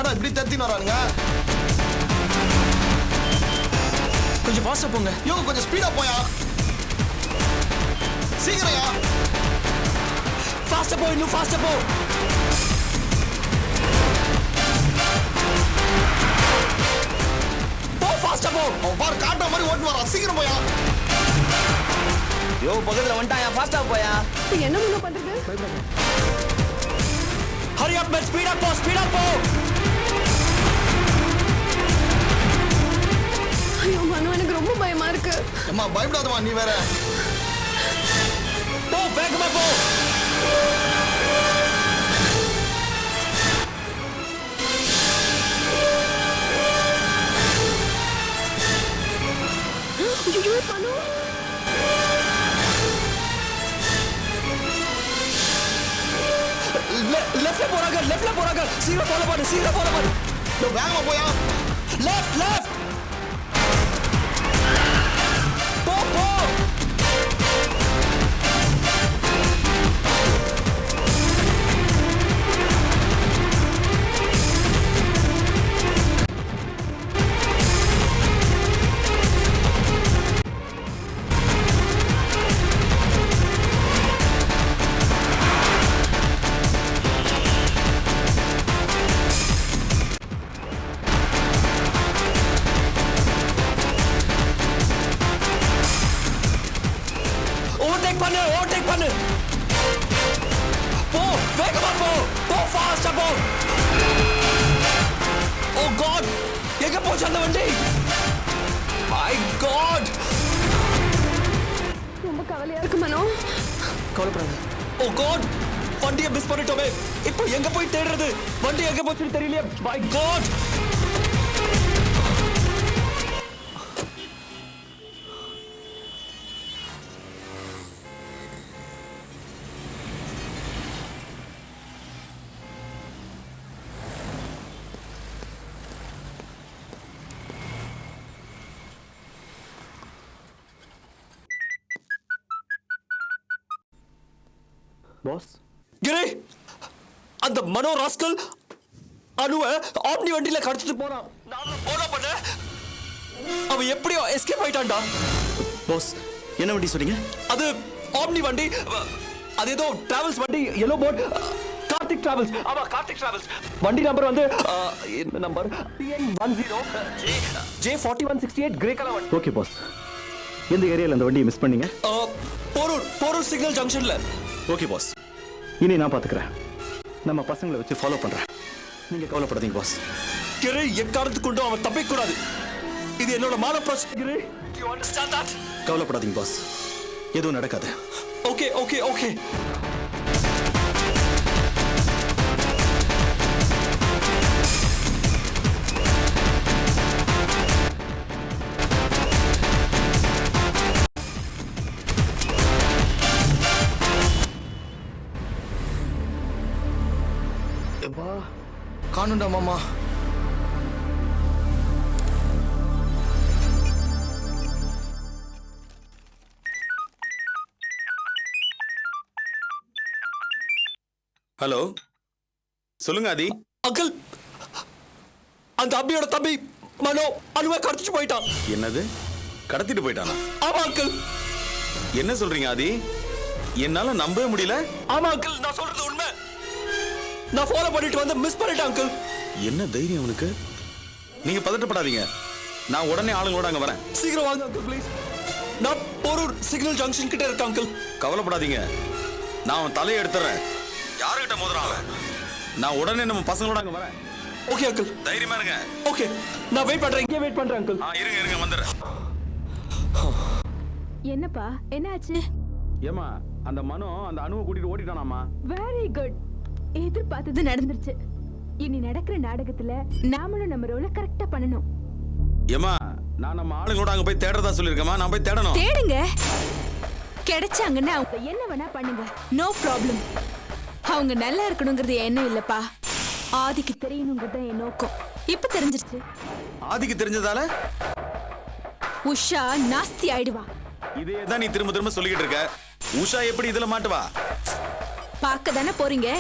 என்னடா இப்படி தத்தின்னு வரானுங்க? கொஞ்சம் ஃபாஸ்டா போங்க. யோ கொஞ்சம் ஸ்பீடா போயா. சீக்கிரம்யா. ஃபாஸ்டா போ, இன்னும் ஃபாஸ்டா போ. போ ஃபாஸ்டா போ. அவன் பாரு காட்டுற மாதிரி ஓட்டு வரான். சீக்கிரம் போயா. யோ பக்கத்துல வந்துட்டாயா, ஃபாஸ்டா போயா. என்ன முன்ன பண்றது? ஹரி அப் மேன், ஸ்பீடா போ, ஸ்பீடா போ. ஐயோ மனு, எனக்கு ரொம்ப பயமா இருக்கு. அம்மா பயப்படாதம்மா, நீ வேற. போ வேகமா போ. ஐயோ மனு, லெஃப்ட்ல போறாங்க, லெஃப்ட்ல போறாங்க. சீக்கிரம் ஃபாலோ பண்ணு, சீக்கிரம் ஃபாலோ பண்ணு. யோ வேகமா போயா. Left left. போ போ. ஓவர்டேக் பண்ணு. போ வேகமா போ. போ ஃபாஸ்டா போ. ஓ காட், எங்க போச்சு அந்த வண்டி? My God. ரொம்ப கவலையா இருக்கு மனு. கவலைப்படாத. ஓ காட், வண்டியை மிஸ் பண்ணிட்டோமே. இப்போ எங்க போய் தேடுறது? வண்டி எங்க போச்சுன்னு தெரியலையே. My God. பாஸ் கிரி, அந்த மனோ ராஸ்கல் அனுவ ஆம்னி வண்டியில கடத்திட்டு போறான். நான் போனா பண்ண அவன் எப்படியோ எஸ்கேப் ஆயிட்டான்டா. பாஸ் என்ன வண்டி சொன்னீங்க? அது ஆம்னி வண்டி. அது ஏதோ டிராவல்ஸ் வண்டி, எல்லோ போர்ட், கார்த்திக் டிராவல்ஸ். ஆமா கார்த்திக் டிராவல்ஸ். வண்டி நம்பர் வந்து என்ன number? TN10 J4168 grey colour வண்டி. Okay boss. எந்த ஏரியால அந்த வண்டியை மிஸ் பண்ணீங்க? போரூர் சிக்னல் ஜங்ஷன்ல. ஓகே பாஸ், இனி நான் பாத்துக்கிறேன். நம்ம பசங்களை வச்சு ஃபாலோ பண்றேன். நீங்க கவலைப்படாதீங்க பாஸ். கிரி, எக்காரணத்து கொண்டு அவன் தப்பிக்க கூடாது. இது என்னோட மான பிரச்சனை கிரி. Do you understand that? கவலைப்படாதீங்க பாஸ், எதுவும் நடக்காது. Okay okay okay. காணுண்டா மாமா. ஹலோ, சொல்லுங்க ஆதி. அங்கிள், அந்த அபியோட தம்பி மனோ அனுவை கடத்திட்டு போயிட்டான். என்னது, கடத்திட்டு போயிட்டானா? ஆமா அங்கிள். என்ன சொல்றீங்க ஆதி? என்னால நம்பவே முடியல. ஆமா அங்கிள், நான் சொல்றது உண்மை. நான் ஃபாலோ பண்ணிட்டு வந்து மிஸ் பண்ணிட்டேன் அங்கிள். என்ன தைரியம் அவனுக்கு? நீங்க பதட்டப்படாதீங்க, நான் உடனே ஆளுங்களோட அங்க வரேன். சீக்கிரம் வாங்க அங்கிள் ப்ளீஸ். நான் போரூர் சிக்னல் ஜங்ஷன் கிட்ட இருக்கேன் அங்கிள். கவலைப்படாதீங்க, நான் அவன் தலையை எடுத்துறேன். யாருகிட்ட மோதுறான் அவன்? நான் உடனே நம்ம பசங்களோட அங்க வரேன். ஓகே அங்கிள், தைரியமா இருங்க. ஓகே, நான் வெயிட் பண்றேன். இங்கே வெயிட் பண்றேன் அங்கிள். இருங்க இருங்க, வந்துடுறேன். என்னப்பா என்னாச்சு? ஏமா, அந்த மனோ அந்த அணுவை கூட்டிட்டு ஓடிட்டானாமா? வெரி குட், எதிர்பார்த்தது நடந்துருச்சு. இனி நடக்கிற நாடகத்துல நாமளும் நம்ம ரோல கரெக்டா பண்ணணும். ஏமா, நான் நம்ம ஆளுங்களோட அங்க போய் தேடுறதா சொல்லிருக்கேமா. நான் போய் தேடணும். தேடுங்க, கிடைச்சாங்கன்னா அவங்க என்ன வேணா பண்ணுங்க, நோ ப்ராப்ளம். அவங்க நல்லா இருக்கணுங்கிறது என்ன இல்லப்பா, ஆதிக்கு தெரியணுங்கிறது என் நோக்கம். இப்ப தெரிஞ்சிருச்சு. ஆதிக்கு தெரிஞ்சதால உஷா நாஸ்தி ஆயிடுவா. இதே தான் நீ திரும்ப திரும்ப சொல்லிக்கிட்டு இருக்க. உஷா எப்படி இதுல மாட்டுவா? பார்க்க தானே போறீங்க,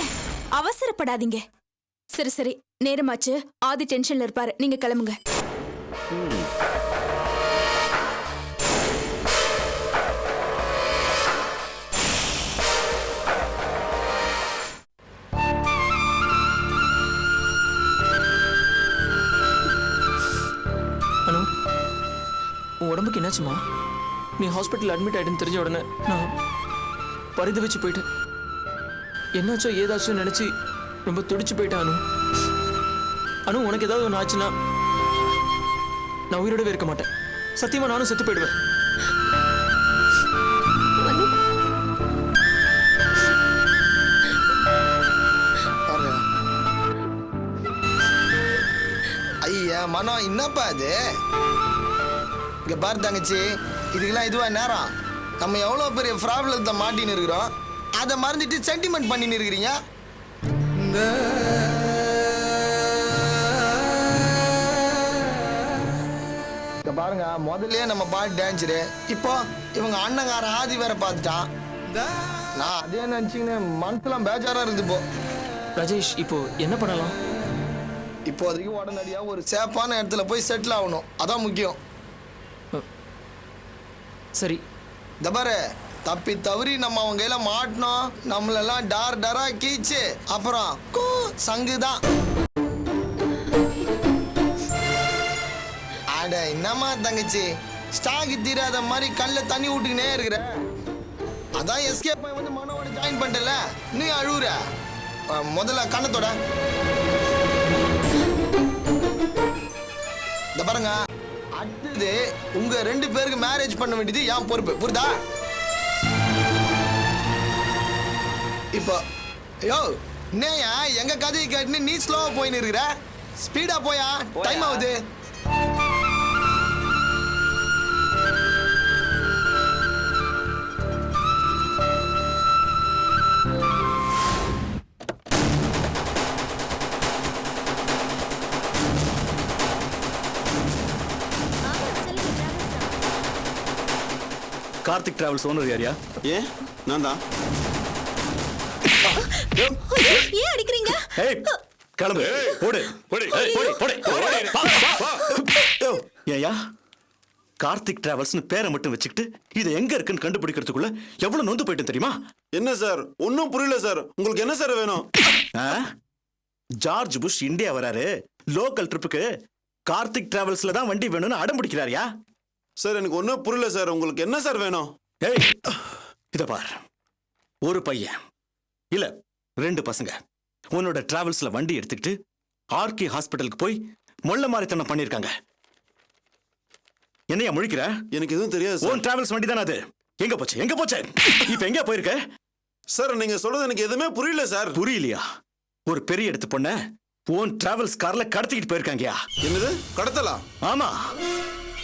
அவசரப்படாதீங்க. சரி சரி, நேரமாச்சு. ஆதி டென்ஷன்ல இருப்பாரு, நீங்க கிளம்புங்க. அனு, உன் உடம்புக்கு என்னாச்சுமா? நீ ஹாஸ்பிட்டல் அட்மிட் ஆயிடுன்னு தெரிஞ்ச உடனே நான் பரிதவிச்சு போயிட்டேன். என்னாச்சோ ஏதாச்சும் நினைச்சு ரொம்ப துடிச்சு போயிட்டேன் அனு. அனு, உனக்கு ஏதாவது ஒன்று ஆச்சுன்னா நான் உயிரோடவே இருக்க மாட்டேன். சத்தியமா நானும் செத்து போயிடுவேன். பாருங்க. ஐயா மனம் என்னப்பா இது? இங்க பாரு தங்கச்சி, இதுக்கெல்லாம் இதுவா நேரம்? நம்ம எவ்வளோ பெரிய ப்ராப்ளத்தை மாட்டின்னு இருக்கிறோம், அதை மறந்துட்டு சென்டிமெண்ட் பண்ணின்னு இருக்கிறீங்க. இங்க பாருங்க, முதல்ல நம்ம பாட்டு டான்ஸரு, இப்போ இவங்க அண்ணங்கார ஆதி வேற பார்த்துட்டான். நான் அதே நினைச்சிங்கன்னு மனசுலாம் பேஜாரா இருக்குது. இப்போ ராஜேஷ், இப்போ என்ன பண்ணலாம்? இப்போதைக்கு உடனடியா ஒரு சேஃபான இடத்துல போய் செட்டில் ஆகணும், அதான் முக்கியம். சரி, இந்த பாரு, தப்பி தவறி நம்ம அவங்க கையில மாட்டினோம், நம்மளெல்லாம் டரா கீச்சு, அப்புறம் சங்குதான். அட என்னம்மா தங்கச்சி, ஸ்டாக் தீராத மாதிரி கல்ல தண்ணி விட்டுக்கினே இருக்கிற. அதான் எஸ்கேப் வந்து மனோட ஜாயின் பண்ணிட்டல, நீ அழுவுற. முதல்ல கண்ணத்தோட இந்த பாருங்க, அடுத்தது உங்க 2 பேருக்கு மேரேஜ் பண்ண வேண்டியது என் பொறுப்பு, புரியுதா? இப்போ யோ, என்னையா எங்க கதையை கேட்டுன்னு நீ ஸ்லோவா போயின்னு இருக்கிற? ஸ்பீடா போயா, டைம் ஆகுது. கார்த்திக் டிராவல்ஸ் ஓனர் யாரியா? ஏன் நான் தான். ஏன் அடிக்கிறீங்க? ஏய், கிளம்பு. போடு போடு போடு போடு. ஏயா, கார்த்திக் டிராவல்ஸ்னு பேரை மட்டும் வச்சுக்கிட்டு இது எங்க இருக்குன்னு கண்டுபிடிக்கிறதுக்குள்ள எவ்வளவு நொந்து போயிட்டு தெரியுமா? என்ன சார், ஒன்றும் புரியல சார். உங்களுக்கு என்ன சார் வேணும்? ஜார்ஜ் புஷ் இந்தியா வராரு, லோக்கல் ட்ரிப்புக்கு கார்த்திக் டிராவல்ஸ்ல தான் வண்டி வேணும்னு அடம் பிடிக்கிறாரியா? சார் எனக்கு ஒன்றும் புரியல சார். உங்களுக்கு என்ன சார் வேணும்? ஏய், இத பார், ஒரு பையன் இல்ல 2 பசங்க உன்னோட டிராவல்ஸ்ல வண்டி எடுத்துக்கிட்டு ஆர்கே ஹாஸ்பிட்டலுக்கு போய் மொள்ள மாதிரித்தனம் பண்ணிருக்காங்க. என்னையா முழிக்கிற? எனக்கு எதுவும் தெரியாது சார். உன் டிராவல்ஸ் வண்டி தானே அது? எங்க போச்சு எங்க போச்சு? இப்ப எங்க போயிருக்க? சார் நீங்க சொல்றது எனக்கு எதுவுமே புரியல சார். புரியலையா? ஒரு பெரிய இடத்து பொண்ண உன் டிராவல்ஸ் கார்ல கடத்திக்கிட்டு போயிருக்காங்கயா. என்னது, கடத்தலா? ஆமா,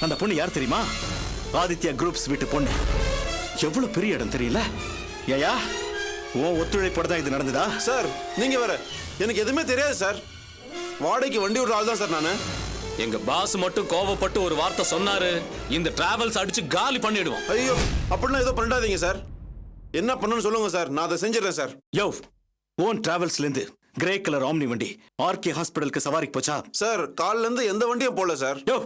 அந்த பொண்ணு யார் தெரியுமா? ஆதித்யா குரூப்ஸ் வீட்டு பொண்ணு. எவ்வளவு பெரிய இடம் தெரியல? ஏயா, உன் ஒத்துழைப்போட தான் இது நடந்ததா? சார் நீங்க வேற, எனக்கு எதுவுமே தெரியாது சார். வாடகைக்கு வண்டி விடுற ஆள் தான் சார் நானு. எங்க பாஸ் மட்டும் கோபப்பட்டு ஒரு வார்த்தை சொன்னாரு, இந்த டிராவல்ஸ் அடிச்சு காலி பண்ணிடுவோம். ஐயோ, அப்படிலாம் ஏதோ பண்ணிடாதீங்க சார். என்ன பண்ணணும்னு சொல்லுங்க சார், நான் அதை செஞ்சிடறேன் சார். யோ, ஓன் டிராவல்ஸ்ல இருந்து கிரே கலர் ஆம்னி வண்டி ஆர்கே ஹாஸ்பிடலுக்கு சவாரிக்கு போச்சா? சார் கால்ல இருந்து எந்த வண்டியும் போல சார். யோ,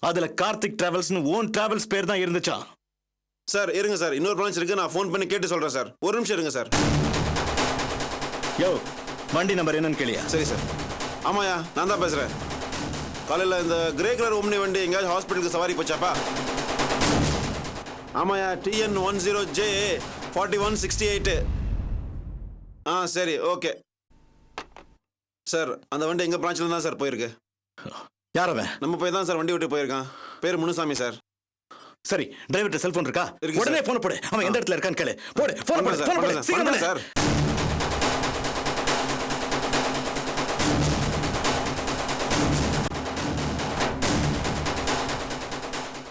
அதுல கார்த்திக் டிராவல்ஸ்னு ஓன் டிராவல்ஸ் பேர் தான் இருந்துச்சா? சார் இருங்க சார், இன்னொரு பிரான்ச் இருக்கு, நான் ஃபோன் பண்ணி கேட்டு சொல்றேன் சார். ஒரு நிமிஷம் இருங்க சார். யோ, வண்டி நம்பர் என்னன்னு கேளியா? சரி சார். ஆமாயா, நான் தான் பேசுறேன். காலையில் இந்த கிரே கலர் ஓம்னி வண்டி எங்கேயாவது ஹாஸ்பிட்டலுக்கு சவாரி போச்சாப்பா? ஆமாயா, TN 10J 4168. சரி, ஓகே சார். அந்த வண்டி எங்கள் பிரான்ச்சில் தான் சார் போயிருக்கு. யார் அவன்? நம்ம போய் தான் சார் வண்டி விட்டு போயிருக்கான். பேர் முனுசாமி சார். சரி, டிரைவர்ட்ட செல்போன் இருக்கா? இருக்கு உடனே சார். போன் போடு. அவன் எந்த இடத்துல இருக்கான்னு கேளு. போடு, போன் போடு, போன் போடு. சீக்கிரம் பண்ணுங்க போடு. சார்.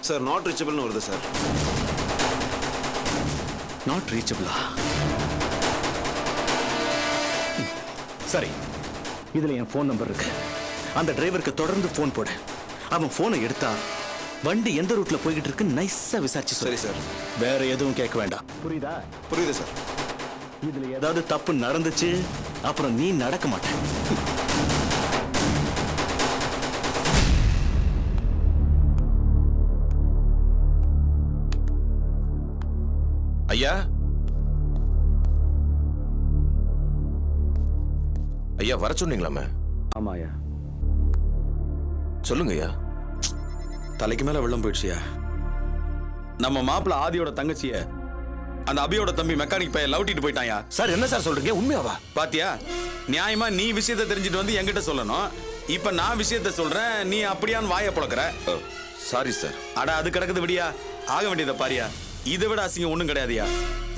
சார் நாட் ரீச்சபிள்னு வருது சார். நாட் ரீச்சபிளா? சரி, இதுல என் போன் நம்பர் இருக்கு. அந்த டிரைவருக்கு தொடர்ந்து போன் போடு. அவன் போனை எடுத்தா வண்டி எந்த ரூட்ல போய்கிட்டு இருக்கு நைஸா விசாரிச்சு சொல்லு. சரி சார். வேற எதுவும் கேட்க வேண்டாம். புரியுதா? புரியுது சார். இதுல ஏதாவது தப்பு நடந்துச்சு அப்புறம் நீ நடக்க மாட்ட. ஐயா ஐயா வர சொன்னீங்களாமே? ஆமாயா. சொல்லுங்க ஐயா. தலைக்கு மேல வெள்ளம் போயிடுச்சியா? நம்ம மாப்பிள்ள ஆதியோட தங்கச்சிய அந்த அபியோட தம்பி மெக்கானிக் பையன் லவ்ட்டிட்டு போயிட்டாயா. சார் என்ன சார் சொல்றீங்க? உண்மையாவா? பாத்தியா, நியாயமா நீ விஷயத்தை தெரிஞ்சுட்டு வந்து என்கிட்ட சொல்லணும். இப்ப நான் விஷயத்த சொல்றேன், நீ அப்படியான்னு வாயை புழக்கிற. Sorry sir. அட அது கிடக்குது விடியா, ஆக வேண்டியதை பாரியா. இதை விட அசிங்கம் ஒண்ணும் கிடையாதுயா.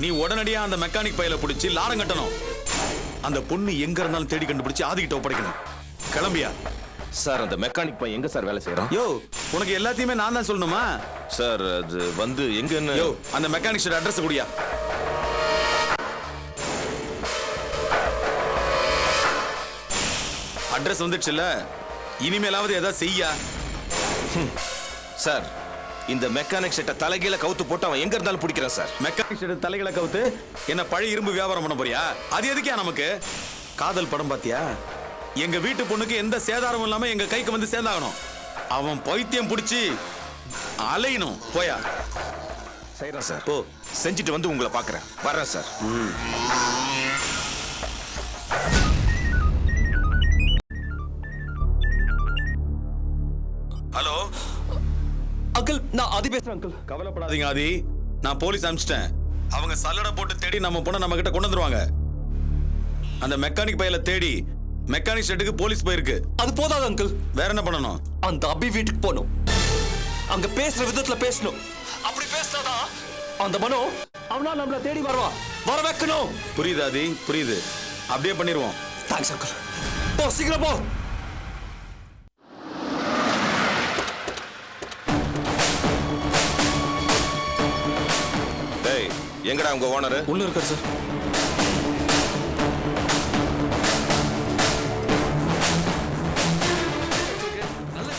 நீ உடனடியா அந்த மெக்கானிக் பையலை பிடிச்சி லாடம் கட்டணும். அந்த பொண்ணு எங்க இருந்தாலும் தேடி கண்டுபிடிச்சு ஆதிக்கிட்ட ஒப்படைக்கணும். கிளம்பியா? சார் அந்த மெக்கானிக் பையன் எங்க சார் வேலை செய்யறான்? யோ, உனக்கு எல்லாத்தையுமே நான் தான் சொல்லணுமா? சார் அது வந்து எங்கன்னு. யோ, அந்த மெக்கானிக் ஷெட் அட்ரஸ் குடியா. அட்ரஸ் வந்துடுச்சுல்ல, இனிமேலாவது ஏதாவது செய்யா. சார் இந்த மெக்கானிக் ஷெட்டை தலைகீழ கவுத்து போட்டு அவன் எங்க இருந்தாலும் பிடிக்கிறான் சார். மெக்கானிக் ஷெட் தலைகளை கவுத்து என்ன பழைய இரும்பு வியாபாரம் பண்ண போறியா? அது எதுக்கே நமக்கு? காதல் படம் பாத்தியா? எங்க வீட்டு பொண்ணுக்கு எந்த சேதாரமும் இல்லாம எங்க கைக்கு வந்து சேர்ந்தாகணும். அவன் பைத்தியம் பிடிச்சி அலையணும். போயா. செய்யறேன் சார். ஓ, செஞ்சுட்டு வந்து உங்களை பாக்குறேன். வர்றேன் சார். ஹலோ அங்கிள், நான் ஆதி பேசுறேன் அங்கிள். கவலைப்படாதீங்க ஆதி, நான் போலீஸ் அனுப்பிச்சிட்டேன். அவங்க சல்லடை போட்டு தேடி நம்ம பொண்ணை நம்ம கிட்ட கொண்டு வந்துருவாங்க. அந்த மெக்கானிக் பையலை தேடி மெக்கானிக் ஷெட்டுக்கு போலீஸ் போயிருக்கு. அது போதாது அங்கிள். வேற என்ன பண்ணணும்? அந்த அபி வீட்டுக்கு போகணும். அங்க பேசுற விதத்துல பேசணும். அப்படி பேசினாதான் அந்த மனோ அவனா நம்மள தேடி வருவான். வர வைக்கணும். புரியுது ஆதி, புரியுது. அப்படியே பண்ணிடுவோம். Thanks uncle. போ, சீக்கிரம் போ. டேய், எங்கடா உங்க ஓனர்? உள்ள இருக்காரு சார்.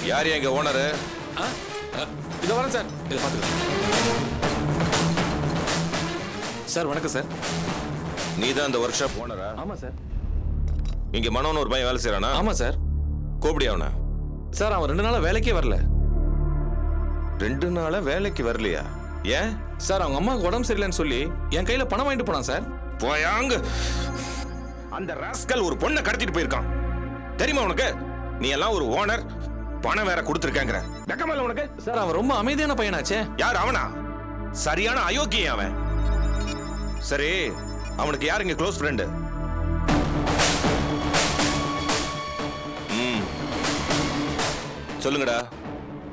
யார் எங்க ஓனர்? இதை வரேன் சார். இதை பார்த்துக்கலாம் சார். வணக்கம் சார். நீ தான் இந்த ஒர்க் ஷாப் ஓனரா? ஆமா சார். இங்க மனோன்னு ஒரு பையன் வேலை செய்யறானா? ஆமா சார். கூப்பிடி அவனை. சார் அவன் 2 நாளா வேலைக்கே வரல. 2 நாளா வேலைக்கு வரலையா? ஏன் சார் அவங்க அம்மாவுக்கு உடம்பு சரியில்லைன்னு சொல்லி என் கையில பணம் வாங்கிட்டு போனான் சார். போயாங்க. அந்த ராஸ்கல் ஒரு பொண்ணை கடத்திட்டு போயிருக்கான். தெரியுமா உனக்கு? நீ எல்லாம் ஒரு ஓனர், பணம் வேற கொடுத்துருக்காங்கற. வெக்கமல்ல உனக்கு? சார் அவன் ரொம்ப அமைதியான பையனாச்சே. யார் அவனா? சரியான அயோக்கியன் அவன். சரி, அவனுக்கு யார் இங்க க்ளோஸ் ஃப்ரெண்டு? சொல்லுங்கடா.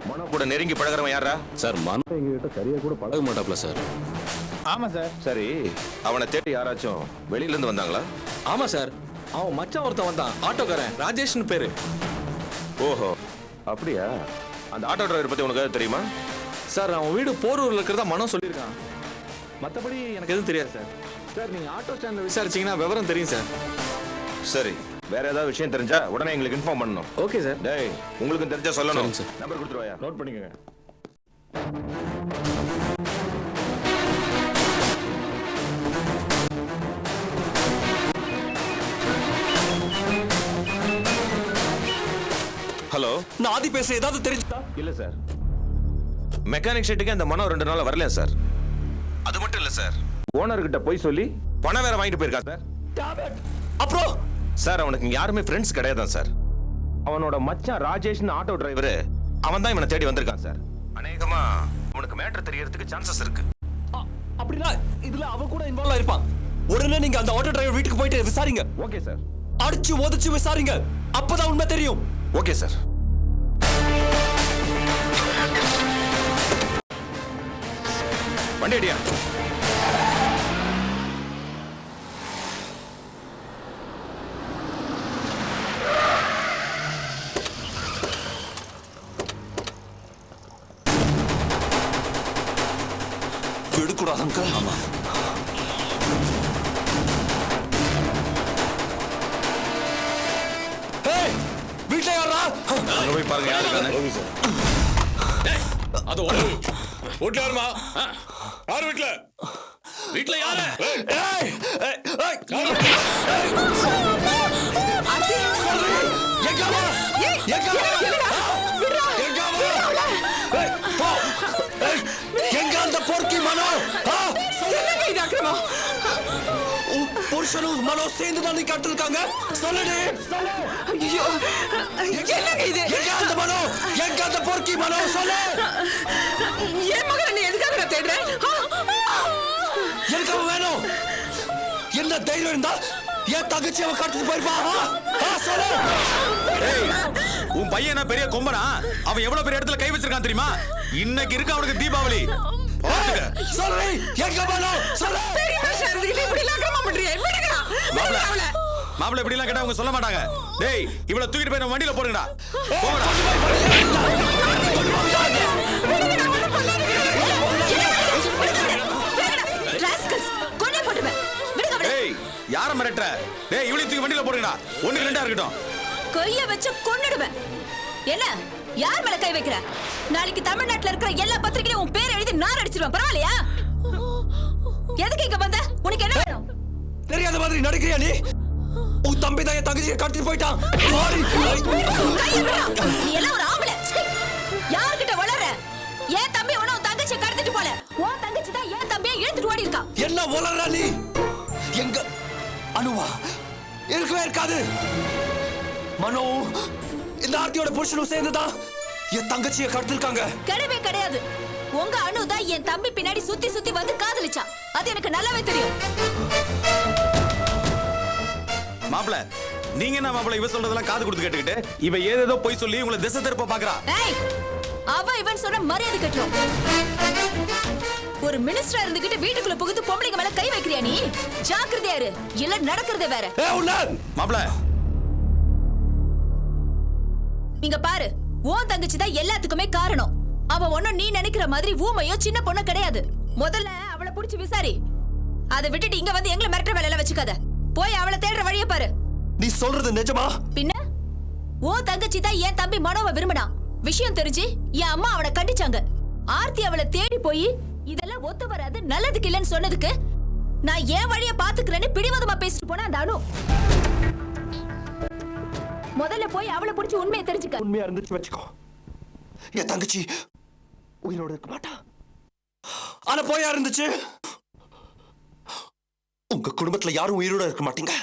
மனோ கூட நெருங்கி பழகுறவன் யாரா? சார் மனோ எங்ககிட்ட சரியா கூட பழக மாட்டாப்ல சார். ஆமா சார். சரி, அவனை தேடி யாராச்சும் வெளியில இருந்து வந்தாங்களா? ஆமா சார். அவன் மச்சான் ஒருத்தன் வந்தான், ஆட்டோக்காரன், ராஜேஷ்னு பேரு. ஓஹோ, அப்படியா? அந்த ஆட்டோ டிரைவர் பத்தி உனக்கு தெரியுமா? சார் அவன் வீடு போரூர்ல இருக்கிறதா மனோ சொல்லியிருக்கான். மற்றபடி எனக்கு எதுவும் தெரியாது சார். சார் நீங்க ஆட்டோ ஸ்டாண்ட்ல விசாரிச்சீங்கன்னா விவரம் தெரியும் சார். சரி, வேற ஏதாவது விஷயம் தெரிஞ்சா உடனே எங்களுக்கு இன்ஃபார்ம் பண்ணணும். Okay sir. டேய், உங்களுக்கு தெரிஞ்சா சொல்லணும். சரிங்க சார். நம்பர் கொடுத்துருவாயா? நோட் பண்ணிக்கோங்க. ஹலோ, நான் ஆதி பேசுற ஏதாவது தெரிஞ்சுதா? இல்ல சார். மெக்கானிக் ஷெட்டுக்கு அந்த மனோ 2 நாளா வரல சார். அது மட்டும் இல்ல சார், ஓனர் கிட்ட போய் சொல்லி பணம் வேற வாங்கிட்டு போயிருக்கா சார். அப்புறம் சார் அவனுக்கு இங்க யாருமே ஃப்ரெண்ட்ஸ் கிடையாதான் சார். அவனோட மச்சான் ராஜேஷ்னு ஆட்டோ டிரைவர், அவன் தான் இவனை தேடி வந்திருக்கான் சார். அநேகமா அவனுக்கு மேட்டர் தெரியறதுக்கு சான்சஸ் இருக்கு. அப்படின்னா இதுல அவன் கூட இன்வால்வ் ஆயிருப்பான். உடனே நீங்க அந்த ஆட்டோ டிரைவர் வீட்டுக்கு போயிட்டு விசாரிங்க. Okay sir. அடிச்சு ஒதிச்சு விசாரிங்க. அப்பதான் உண்மை தெரியும். Okay sir. வண்டி அடியா. எடுக்கூடாது அங்கிள். ஆமா. வீட்டுல யாரா? அங்க போய் பாருங்க யாரு இருக்கானு. அது வீட்டுல யாருமா? யார் வீட்டுல? வீட்ல யாரு? ஏய், ஏய், ஏய், சொல்றி, எங்க அவ? எங்க அவ? எங்க அவ? ஏய், போ. ஏய், எங்க அந்த பொறுக்கி மனோ? சொல்லு. உன் புருஷனும் மனோ சேர்ந்து தான் நீ கட்டிருக்காங்க. சொல்லுடி. ஐயோ என்னங்க இது எங்க அந்த மனோ? எங்க அந்த பொறுக்கி மனோ? சொல்லு. என் மகனை நீ எதுக்காக நான் தேடுறேன் எனக்கு அவன் வேணும். என்ன தைரியம் இருந்தா என் தங்கச்சி அவன் கடத்திட்டு போயிருப்பா. சொல்லு. ஏய், உன் பையன் என்ன பெரிய கொம்பனா? அவன் எவ்வளவு பெரிய இடத்துல கை வச்சிருக்கான் தெரியுமா? இன்னைக்கு இருக்கு அவனுக்கு தீபாவளி. பாத்துக்க. சொல்லு. எங்க மனோ? சொல்லு. பெரிய மனுஷன் இருந்துகிட்டு இப்படி எல்லாம் அக்கிரமம் பண்றியே விடுங்க மாப்ள அவளை மாப்ள இப்படி எல்லாம் கேட்டா அவங்க சொல்ல மாட்டாங்க. டேய், இவள தூக்கிட்டு போய் நம்ம வண்டியில போடுங்கடா. போங்கடா. கொன்னே போட்டுவேன். விடுங்க அவளை. டேய், யார மிரட்டுற? டேய், இவளையும் தூக்கி வண்டியில போடுங்கடா. ஒண்ணுக்கு ரெண்டா இருக்கட்டும். கைய வச்சு கொன்னுடுவேன். என்ன யார் மேல கை வைக்கிற? நாளைக்கு தமிழ்நாட்டுல இருக்கிற எல்லா பத்திரிகையிலும் உன் பேர் எழுதி நார் அடிச்சிருவேன். பரவாயில்லையா? எதுக்கு இங்க வந்த? உனக்கு என்ன வேணும்? தெரியாத மாதிரி நடிக்கிறியா நீ? உன் தம்பி தான் என் தங்கச்சியை கடத்திட்டு போயிட்டான். சாரி. கைய விடுடா. நீ எல்லாம் ஒரு ஆம்பளை. சீ. யார்கிட்ட வளர்ற? என் தம்பி உன உன் தங்கச்சியை கடத்திட்டு போல. உன் தங்கச்சி தான் என் தம்பியை இழுத்துட்டு ஓடி இருக்கா. என்ன உளறா நீ? எங்க அனுவா இருக்கவே இருக்காது. மனோ இந்த ஆர்த்தியோட புருஷனும் சேர்ந்துதான் என் தங்கச்சியை கடத்திருக்காங்க. கிடையவே கிடையாது. உங்க அனு தான் என் தம்பி பின்னாடி சுத்தி சுத்தி வந்து காதலிச்சா. அது எனக்கு நல்லாவே தெரியும். மாப்ள, நீங்க என்ன மாப்ள இவ சொல்றதெல்லாம் காது கொடுத்து கேட்டுக்கிட்டு இவ ஏதேதோ போய் சொல்லி உங்களை திசை திருப்ப பாக்குறா. ஏய், அவ இவன் சொன்ன மரியாதை கட்டுறோம். ஒரு மினிஸ்டரா இருந்துகிட்டு வீட்டுக்குள்ள புகுந்து பொம்பளைங்க மேல கை வைக்கிறியா நீ? ஜாக்கிரதையா இரு, இல்ல நடக்கிறதே வேற. மாப்ள, இங்க பாரு, உன் தங்கச்சி தான் எல்லாத்துக்குமே காரணம். அவ ஒண்ணும் நீ நினைக்கிற மாதிரி ஊமையோ சின்ன பொண்ணு கிடையாது. முதல்ல அவளை புடிச்சு விசாரி. அதை விட்டுட்டு இங்க வந்து எங்களை மிரட்டுற வேலையில வச்சுக்காத. போய் அவளை தேடுற வழிய பாரு. நீ சொல்றது நிஜமா? பின்ன உன் தங்கச்சி தான் என் தம்பி மனோவை விரும்பினான். விஷயம் தெரிஞ்சு என் அம்மா அவனை கண்டிச்சாங்க. ஆர்த்தி அவளை தேடி போய் இதெல்லாம் ஒத்து வராது, நல்லதுக்கு இல்லைன்னு சொன்னதுக்கு நான் என் வழிய பாத்துக்கிறேன்னு பிடிவாதமா பேசிட்டு போனா அந்த அனு. முதல்ல போய் அவளை பிடிச்சி உண்மையை தெரிஞ்சுக்க. உண்மையா இருந்துச்சு வச்சுக்கோ, என் தங்கச்சி உயிரோட இருக்க மாட்டா. ஆனா போயா இருந்துச்சு, உங்க குடும்பத்துல யாரும் உயிரோட இருக்க மாட்டீங்க.